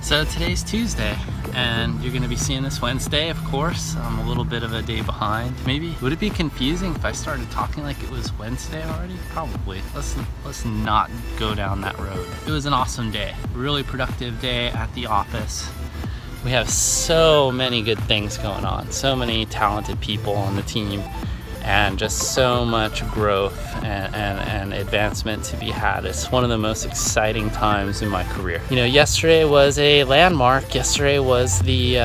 So today's Tuesday, and you're gonna be seeing this Wednesday, of course. I'm a little bit of a day behind. Maybe, would it be confusing if I started talking like it was Wednesday already? Probably. Let's not go down that road. It was an awesome day, really productive day at the office. We have so many good things going on, so many talented people on the team, and just so much growth and advancement to be had. It's one of the most exciting times in my career. You know, yesterday was a landmark. Yesterday was the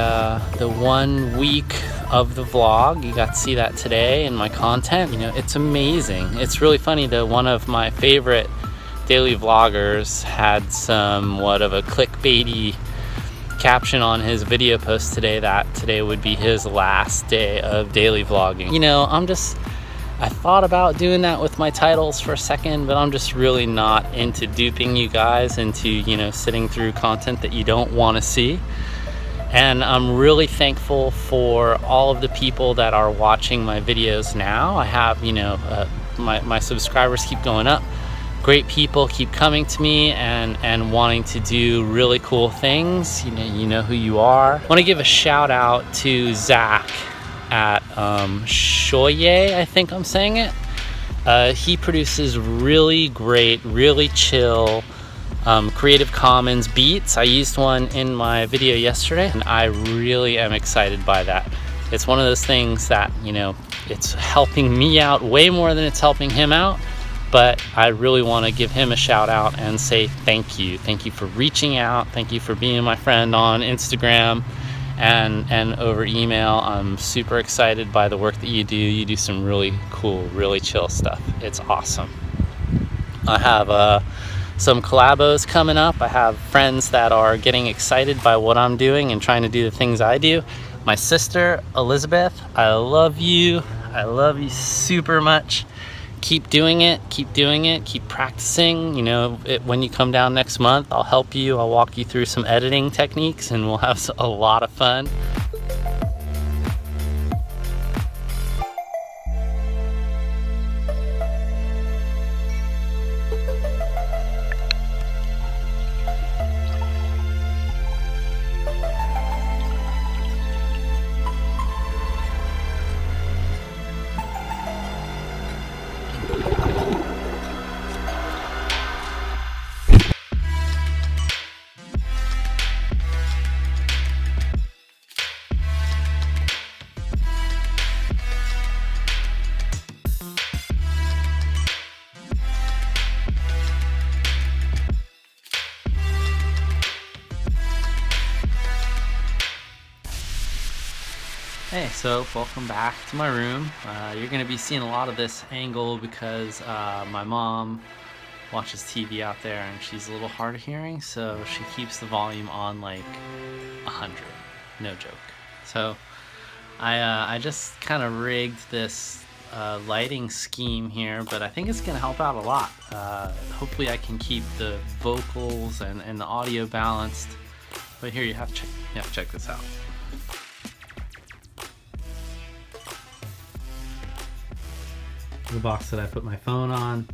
1 week of the vlog. You got to see that today in my content. You know, it's amazing. It's really funny that one of my favorite daily vloggers had somewhat of a clickbaity caption on his video post today that today would be his last day of daily vlogging. You know, I thought about doing that with my titles for a second, but I'm just really not into duping you guys into, you know, sitting through content that you don't want to see. And I'm really thankful for all of the people that are watching my videos now. I have, you know, my subscribers keep going up. Great people keep coming to me and wanting to do really cool things. You know who you are. I want to give a shout out to Zach at Shoye, I think I'm saying it. He produces really great, really chill Creative Commons beats. I used one in my video yesterday, and I really am excited by that. It's one of those things that, you know, it's helping me out way more than it's helping him out. But I really want to give him a shout out and say thank you. Thank you for reaching out. Thank you for being my friend on Instagram and over email. I'm super excited by the work that you do. You do some really cool, really chill stuff. It's awesome. I have some collabos coming up. I have friends that are getting excited by what I'm doing and trying to do the things I do. My sister, Elizabeth, I love you. I love you super much. Keep doing it, keep practicing. You know, when you come down next month, I'll help you. I'll walk you through some editing techniques and we'll have a lot of fun. Hey, so welcome back to my room. You're going to be seeing a lot of this angle because my mom watches TV out there and she's a little hard of hearing, so she keeps the volume on like 100, no joke. So I just kind of rigged this lighting scheme here, but I think it's going to help out a lot. Hopefully I can keep the vocals and the audio balanced, but here you have to check this out. The box that I put my phone on,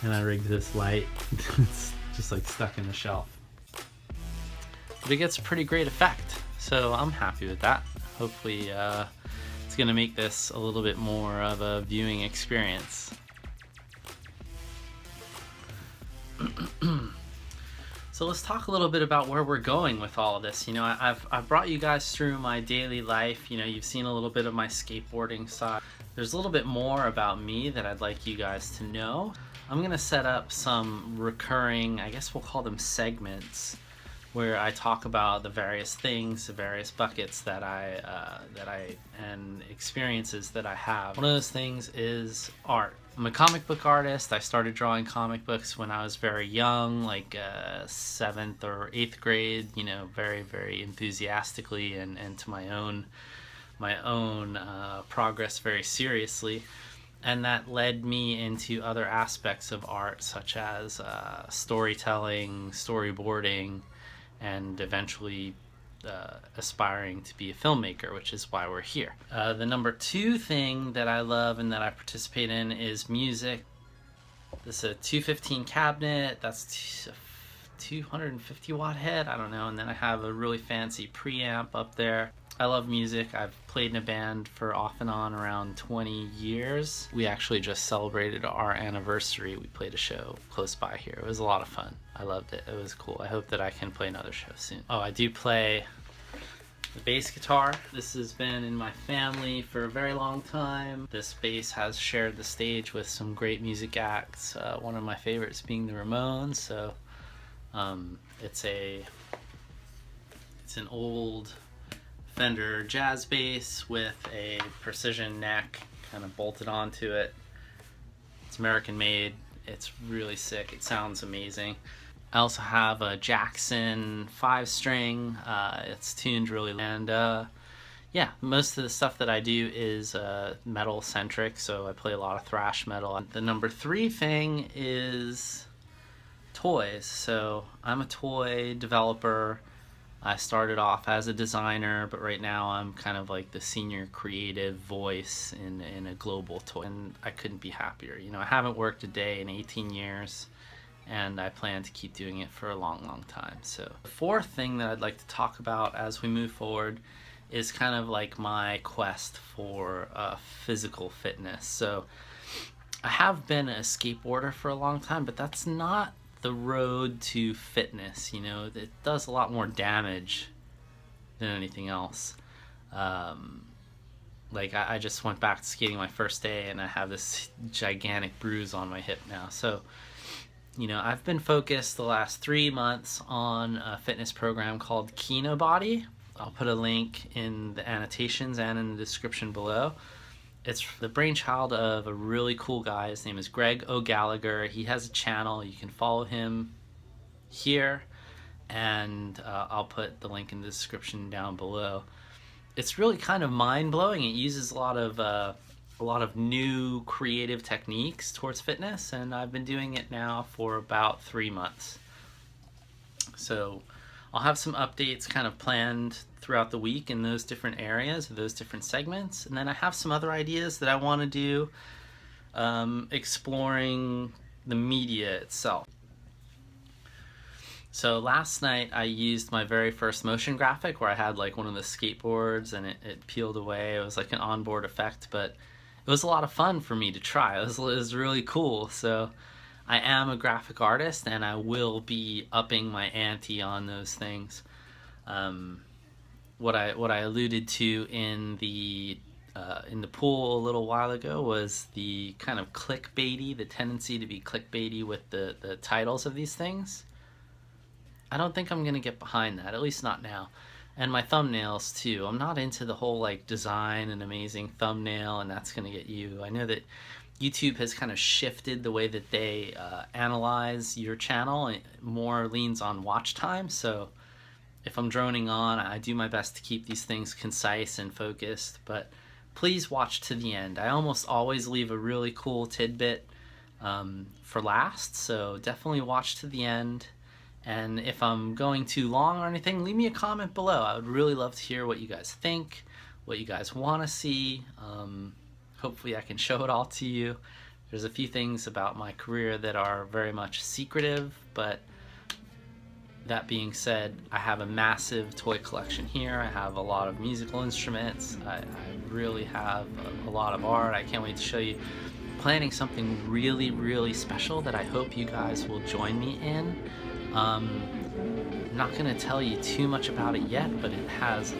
and I rigged this light. It's just like stuck in the shelf, but it gets a pretty great effect, so I'm happy with that. Hopefully it's gonna make this a little bit more of a viewing experience. So let's talk a little bit about where we're going with all of this. You know, I've brought you guys through my daily life. You know, you've seen a little bit of my skateboarding side. There's a little bit more about me that I'd like you guys to know. I'm gonna set up some recurring, I guess we'll call them segments, where I talk about the various things, the various buckets that I and experiences that I have. One of those things is art. I'm a comic book artist. I started drawing comic books when I was very young, like 7th or 8th grade, you know, very, very enthusiastically and to my own progress very seriously. And that led me into other aspects of art, such as storytelling, storyboarding, and eventually aspiring to be a filmmaker, which is why we're here. The number 2 thing that I love and that I participate in is music. This is a 215 cabinet. That's 250 watt head, I don't know. And then I have a really fancy preamp up there. I love music. I've played in a band for off and on around 20 years. We actually just celebrated our anniversary. We played a show close by here. It was a lot of fun. I loved it. It was cool. I hope that I can play another show soon. Oh, I do play the bass guitar. This has been in my family for a very long time. This bass has shared the stage with some great music acts. One of my favorites being the Ramones. So it's an old Fender jazz bass with a precision neck kind of bolted onto it. It's American made. It's really sick. It sounds amazing. I also have a Jackson 5-string. It's tuned really, and yeah, most of the stuff that I do is metal centric, so I play a lot of thrash metal. The number 3 thing is toys. So I'm a toy developer. I started off as a designer, but right now I'm kind of like the senior creative voice in a global toy, and I couldn't be happier. You know, I haven't worked a day in 18 years, and I plan to keep doing it for a long, long time. So the 4th thing that I'd like to talk about as we move forward is kind of like my quest for physical fitness. So I have been a skateboarder for a long time, but that's not the road to fitness. You know, it does a lot more damage than anything else. Like I just went back to skating my first day and I have this gigantic bruise on my hip now. So, you know, I've been focused the last 3 months on a fitness program called Kinobody. I'll put a link in the annotations and in the description below. It's the brainchild of a really cool guy. His name is Greg O'Gallagher. He has a channel. You can follow him here, and I'll put the link in the description down below. It's really kind of mind-blowing. It uses a lot of new creative techniques towards fitness, and I've been doing it now for about 3 months. So I'll have some updates kind of planned throughout the week in those different areas, those different segments. And then I have some other ideas that I want to do, exploring the media itself. So last night I used my very first motion graphic where I had like one of the skateboards and it peeled away. It was like an onboard effect, but it was a lot of fun for me to try. It was really cool. So I am a graphic artist and I will be upping my ante on those things. What I alluded to in the pool a little while ago was the kind of clickbaity, the tendency to be clickbaity with the titles of these things. I don't think I'm gonna get behind that, at least not now. And my thumbnails too. I'm not into the whole like design an amazing thumbnail and that's gonna get you. I know that YouTube has kind of shifted the way that they analyze your channel. It more leans on watch time. So if I'm droning on, I do my best to keep these things concise and focused, but please watch to the end. I almost always leave a really cool tidbit for last, so definitely watch to the end. And if I'm going too long or anything, leave me a comment below. I would really love to hear what you guys think, what you guys want to see. Hopefully I can show it all to you. There's a few things about my career that are very much secretive, but that being said, I have a massive toy collection here. I have a lot of musical instruments. I really have a lot of art. I can't wait to show you. Planning something really, really special that I hope you guys will join me in. I'm not going to tell you too much about it yet, but it has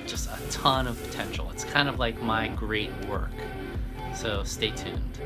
just a ton of potential. It's kind of like my great work. So stay tuned.